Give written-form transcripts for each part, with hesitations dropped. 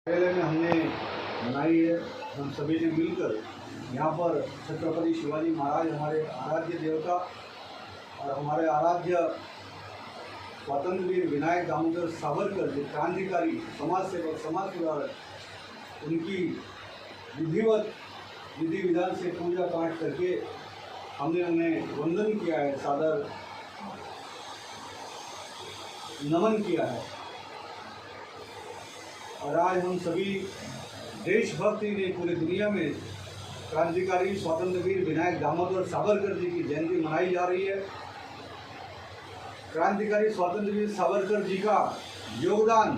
कार्यालय में हमने मनाई है। हम सभी ने मिलकर यहाँ पर छत्रपति शिवाजी महाराज हमारे आराध्य देवता और हमारे आराध्य स्वतंत्र वीर विनायक दामोदर सावरकर जो क्रांतिकारी समाज सेवक समाज सुधारक उनकी विधिवत विधि विधान से पूजा पाठ करके हमने उन्हें वंदन किया है, सादर नमन किया है। और आज हम सभी देशभक्ति ने पूरी दुनिया में क्रांतिकारी स्वतंत्र वीर विनायक दामोदर सावरकर जी की जयंती मनाई जा रही है। क्रांतिकारी स्वतंत्र वीर सावरकर जी का योगदान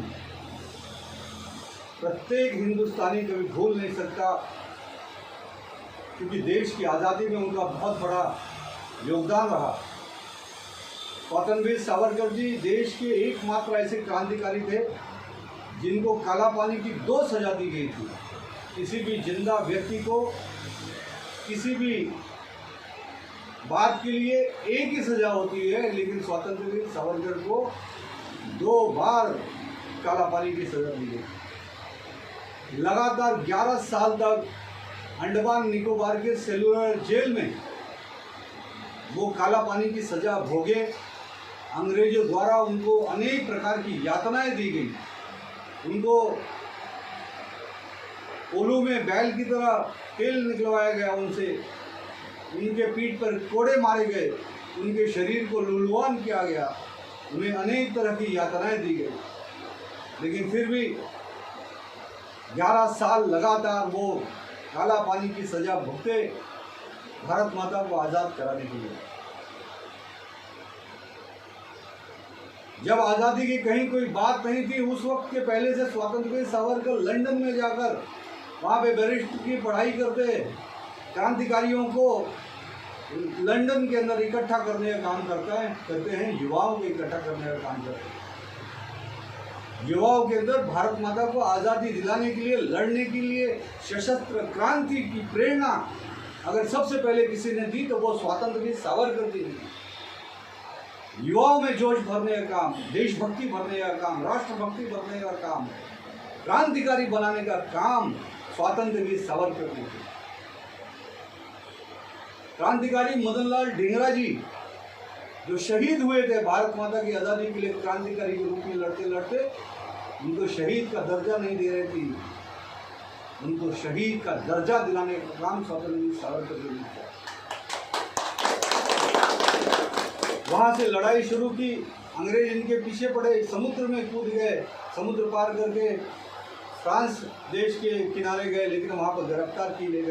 प्रत्येक हिंदुस्तानी कभी भूल नहीं सकता, क्योंकि देश की आज़ादी में उनका बहुत बड़ा योगदान रहा। स्वतंत्र वीर सावरकर जी देश के एकमात्र ऐसे क्रांतिकारी थे जिनको काला पानी की 2 सजा दी गई थी। किसी भी जिंदा व्यक्ति को किसी भी बात के लिए एक ही सजा होती है, लेकिन स्वतंत्र वीर सावरकर को 2 बार काला पानी की सजा दी गई। लगातार 11 साल तक अंडमान निकोबार के सेलुलर जेल में वो काला पानी की सजा भोगे। अंग्रेजों द्वारा उनको अनेक प्रकार की यातनाएं दी गई। उनको ओलू में बैल की तरह तेल निकलवाया गया, उनसे उनके पीठ पर कोड़े मारे गए, उनके शरीर को लूलवान किया गया, उन्हें अनेक तरह की यातनाएं दी गई। लेकिन फिर भी 11 साल लगातार वो काला पानी की सजा भुगते भारत माता को आज़ाद कराने के लिए। जब आज़ादी की कहीं कोई बात नहीं थी, उस वक्त के पहले से स्वतंत्र वीर सावरकर लंदन में जाकर वहाँ पे बैरिस्टर की पढ़ाई करते, क्रांतिकारियों को लंदन के अंदर इकट्ठा करने का काम करते हैं, युवाओं को इकट्ठा करने का काम करते हैं। युवाओं के अंदर भारत माता को आज़ादी दिलाने के लिए, लड़ने के लिए सशस्त्र क्रांति की प्रेरणा अगर सबसे पहले किसी ने दी तो वो स्वतंत्र वीर सावरकर जी ने। युवाओं में जोश भरने का काम, देशभक्ति भरने का काम, राष्ट्रभक्ति भरने का काम, क्रांतिकारी बनाने का काम स्वतंत्र वीर सावरकर ने किया। क्रांतिकारी मदन लाल ढींगरा जी जो शहीद हुए थे भारत माता की आज़ादी के लिए, क्रांतिकारी के रूप में लड़ते लड़ते उनको शहीद का दर्जा नहीं दे रही थी, उनको शहीद का दर्जा दिलाने का काम स्वतंत्र वीर सावरकर जी ने किया। वहाँ से लड़ाई शुरू की, अंग्रेज इनके पीछे पड़े, समुद्र में कूद गए, समुद्र पार करके फ्रांस देश के किनारे गए, लेकिन वहाँ पर गिरफ्तार किए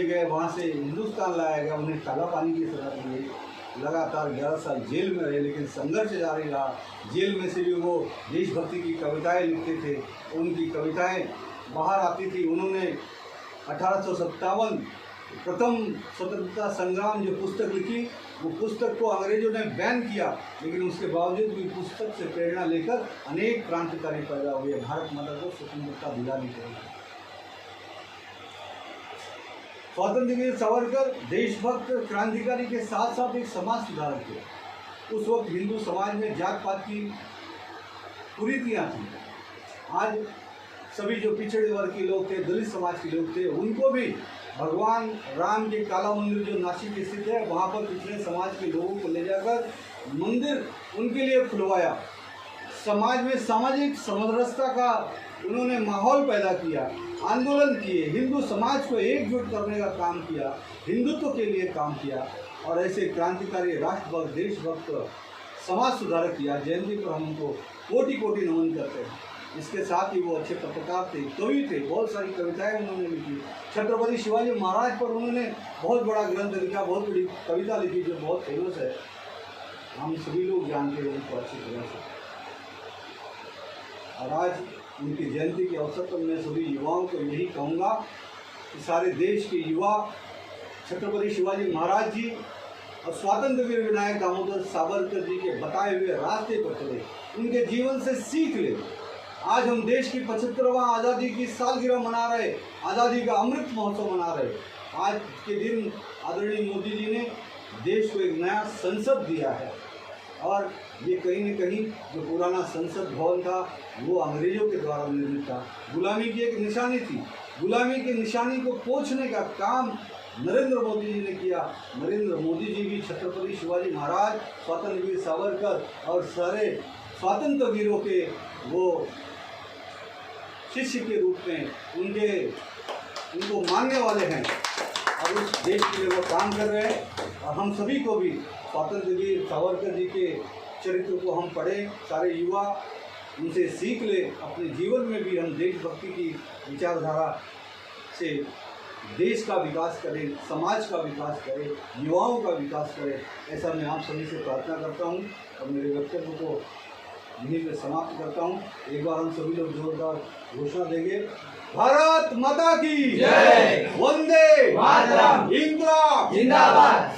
गए, वहाँ से हिंदुस्तान लाया गया, उन्हें काला पानी की सजा दी गई। लगातार 11 साल जेल में रहे, लेकिन संघर्ष जारी रहा। जेल में से भी वो देशभक्ति की कविताएं लिखते थे, उनकी कविताएं बाहर आती थी। उन्होंने 1857 प्रथम स्वतंत्रता संग्राम जो पुस्तक लिखी, वो पुस्तक को अंग्रेजों ने बैन किया, लेकिन उसके बावजूद भी पुस्तक से प्रेरणा लेकर अनेक क्रांतिकारी पैदा हुए भारत माता को स्वतंत्रता दिलाने के लिए। स्वतंत्र वीर सावरकर देशभक्त क्रांतिकारी के साथ साथ एक समाज सुधारक थे। उस वक्त हिंदू समाज में जात पात की कुरीतियाँ थी। आज सभी जो पिछड़े वर्ग के लोग थे, दलित समाज के लोग थे, उनको भी भगवान राम के काला मंदिर जो नासिक स्थित है, वहाँ पर पिछड़े समाज के लोगों को ले जाकर मंदिर उनके लिए खुलवाया। समाज में सामाजिक समरसता का उन्होंने माहौल पैदा किया, आंदोलन किए, हिंदू समाज को एकजुट करने का काम किया, हिंदुत्व के लिए काम किया। और ऐसे क्रांतिकारी राष्ट्रभक्त देशभक्त समाज सुधारक किया जयंती पर हम उनको कोटि कोटि नमन करते हैं। इसके साथ ही वो अच्छे पत्रकार थे, कवि थे, बहुत सारी कविताएं उन्होंने लिखी। छत्रपति शिवाजी महाराज पर उन्होंने बहुत बड़ा ग्रंथ लिखा, बहुत बड़ी कविता लिखी जो बहुत फेमस है, हम सभी लोग जानते हैं उनको अच्छी तरह से। और आज उनकी जयंती के अवसर पर मैं सभी युवाओं को यही कहूँगा कि सारे देश के युवा छत्रपति शिवाजी महाराज जी और स्वतंत्र वीर विनायक दामोदर सावरकर जी के बताए हुए रास्ते पर चले, उनके जीवन से सीख ले। आज हम देश की 75वां आज़ादी की सालगिरह मना रहे, आज़ादी का अमृत महोत्सव मना रहे। आज के दिन आदरणीय मोदी जी ने देश को एक नया संसद दिया है और ये कहीं न कहीं जो पुराना संसद भवन था वो अंग्रेजों के द्वारा निर्मित था। गुलामी की एक निशानी थी। गुलामी की निशानी को पोंछने का काम नरेंद्र मोदी जी ने किया। नरेंद्र मोदी जी भी छत्रपति शिवाजी महाराज, स्वतंत्र वीर सावरकर और सारे स्वातंत्र वीरों के वो शिष्य के रूप में उनको मानने वाले हैं और उस देश के लिए वो काम कर रहे हैं। और हम सभी को भी स्वतंत्र वीर सावरकर जी के चरित्र को हम पढ़ें, सारे युवा उनसे सीख ले, अपने जीवन में भी हम देशभक्ति की विचारधारा से देश का विकास करें, समाज का विकास करें, युवाओं का विकास करें। ऐसा मैं आप सभी से प्रार्थना करता हूँ और मेरे वक्तव्य को यहीं पे समाप्त करता हूँ। एक बार हम सभी लोग जोरदार घोषणा देंगे। भारत माता की जय, वंदे मातरम, इंकलाब जिंदाबाद,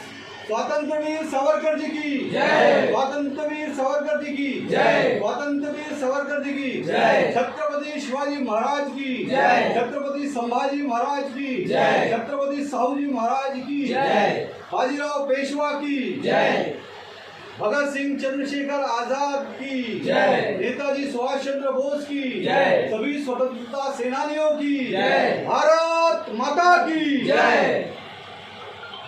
स्वतंत्र वीर सावरकर जी की जय, स्वतंत्र वीर सावरकर जी की जय, स्वतंत्र वीर सावरकर जी की जय, छत्रपति शिवाजी महाराज की जय, छत्रपति संभाजी महाराज की जय, छत्रपति साहू जी महाराज की जय, बाजीराव पेशवा की जय, भगत सिंह चंद्रशेखर आजाद की जय, नेताजी सुभाष चंद्र बोस की जय, सभी स्वतंत्रता सेनानियों की जय, भारत माता की जय।